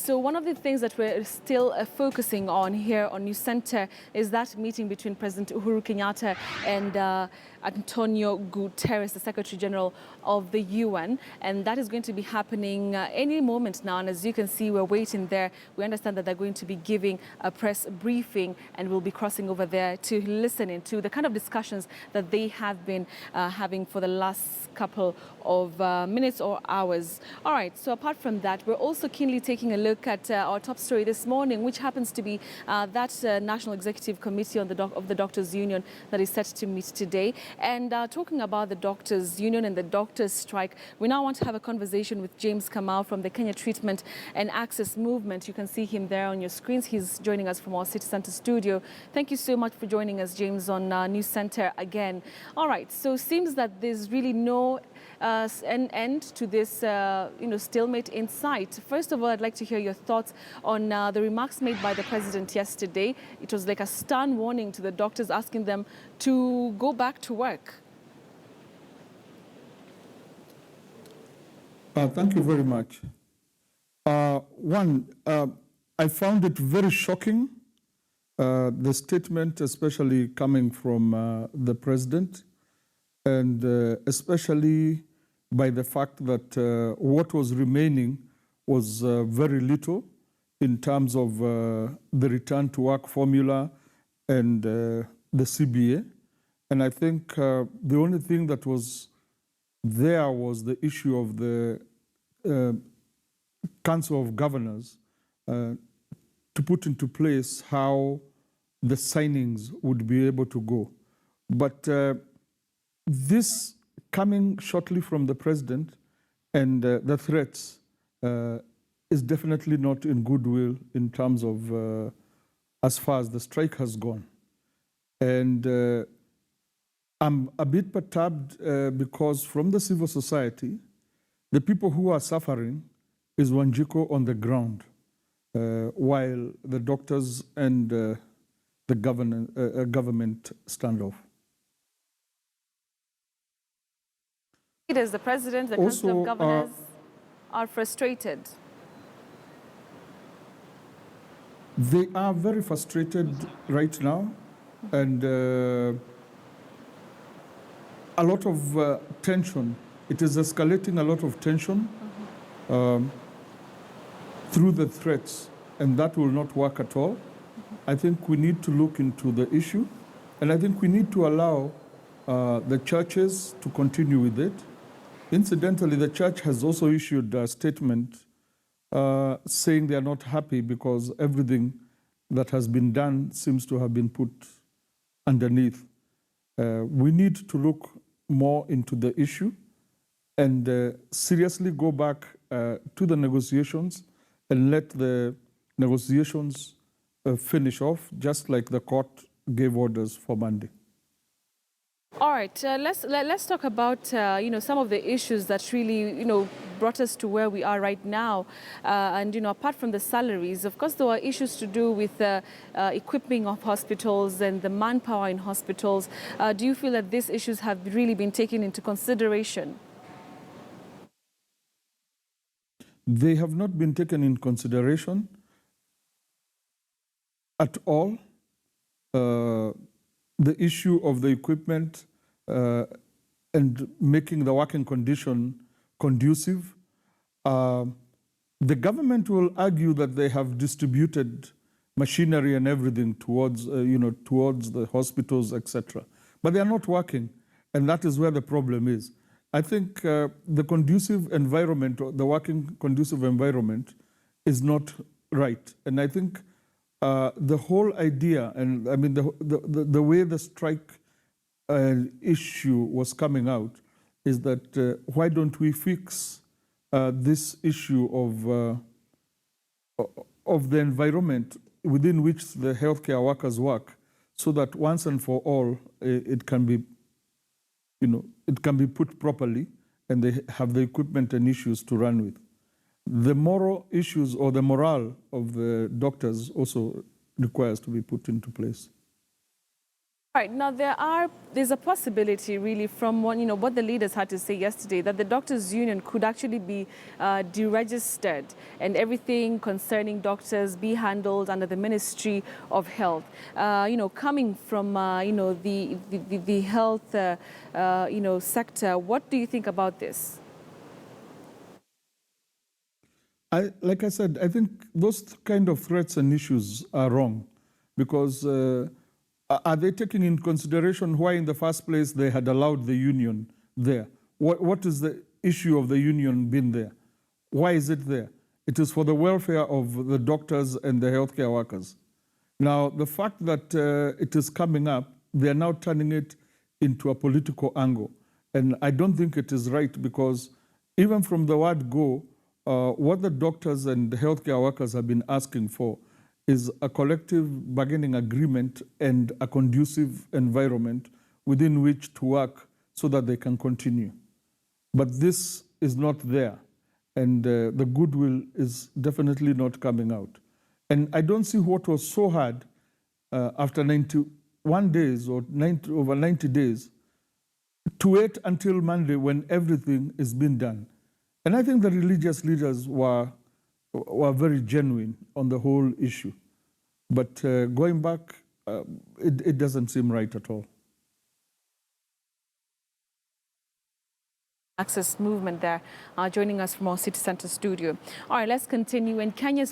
so one of the things that we're still focusing on here on News Center is that meeting between President Uhuru Kenyatta and Antonio Guterres, the Secretary General of the UN, and that is going to be happening any moment now. And as you can see, we're waiting there. We understand that they're going to be giving a press briefing, and we'll be crossing over there to listen into the kind of discussions that they have been having for the last couple of minutes or hours. All right, so apart from that, we're also keenly taking a look at our top story this morning, which happens to be that National Executive Committee of the Doctors Union that is set to meet today. And talking about the Doctors Union and the doctors' strike, we now want to have a conversation with James Kamau from the Kenya Treatment and Access Movement. You can see him there on your screens. He's joining us from our City Center studio. Thank you so much for joining us, James, on News Center again. All right, so it seems that there's really no an end to this stalemate in sight. First of all, I'd like to hear your thoughts on the remarks made by the president yesterday. It was like a stern warning to the doctors, asking them to go back to work. Thank you very much. I found it very shocking, the statement, especially coming from the president, and especially by the fact that what was remaining was very little in terms of the return to work formula and the CBA. And I think the only thing that was there was the issue of the Council of Governors to put into place how the signings would be able to go. But this coming shortly from the president and the threats is definitely not in goodwill in terms of as far as the strike has gone. And I'm a bit perturbed because from the civil society, the people who are suffering is Wanjiko on the ground, while the doctors and the government stand off. As the president, the Council of Governors are frustrated. They are very frustrated right now, and a lot of tension. It is escalating a lot of tension through the threats, and that will not work at all. I think we need to look into the issue, and I think we need to allow the churches to continue with it. Incidentally, the church has also issued a statement saying they are not happy because everything that has been done seems to have been put underneath. We need to look more into the issue and seriously go back to the negotiations and let the negotiations finish off, just like the court gave orders for Monday. All right, let's talk about some of the issues that really brought us to where we are right now, and apart from the salaries, of course there were issues to do with equipping of hospitals and the manpower in hospitals. Do you feel that these issues have really been taken into consideration? They have not been taken in consideration at all. The issue of the equipment and making the working condition conducive. The government will argue that they have distributed machinery and everything towards, towards the hospitals, etc. But they are not working, and that is where the problem is. I think the conducive environment, the working conducive environment, is not right, and I think the whole idea, and I mean the way the strike issue was coming out, is that why don't we fix this issue of the environment within which the healthcare workers work, so that once and for all it can be, it can be put properly, and they have the equipment and issues to run with. The moral issues or the morale of the doctors also requires to be put into place. Right, now there's a possibility really from what the leaders had to say yesterday that the doctors union could actually be deregistered and everything concerning doctors be handled under the Ministry of Health. Coming from the health sector, what do you think about this? Like I said, I think those kind of threats and issues are wrong, because are they taking in consideration why in the first place they had allowed the union there? What is the issue of the union being there? Why is it there? It is for the welfare of the doctors and the healthcare workers. Now, the fact that it is coming up, they are now turning it into a political angle. And I don't think it is right, because even from the word go, what the doctors and the healthcare workers have been asking for is a collective bargaining agreement and a conducive environment within which to work so that they can continue. But this is not there, and the goodwill is definitely not coming out. And I don't see what was so hard after 91 days or over 90 days to wait until Monday when everything is being done. And I think the religious leaders were very genuine on the whole issue. But going back, it doesn't seem right at all. Access movement there, joining us from our city center studio. All right, let's continue. In Kenya's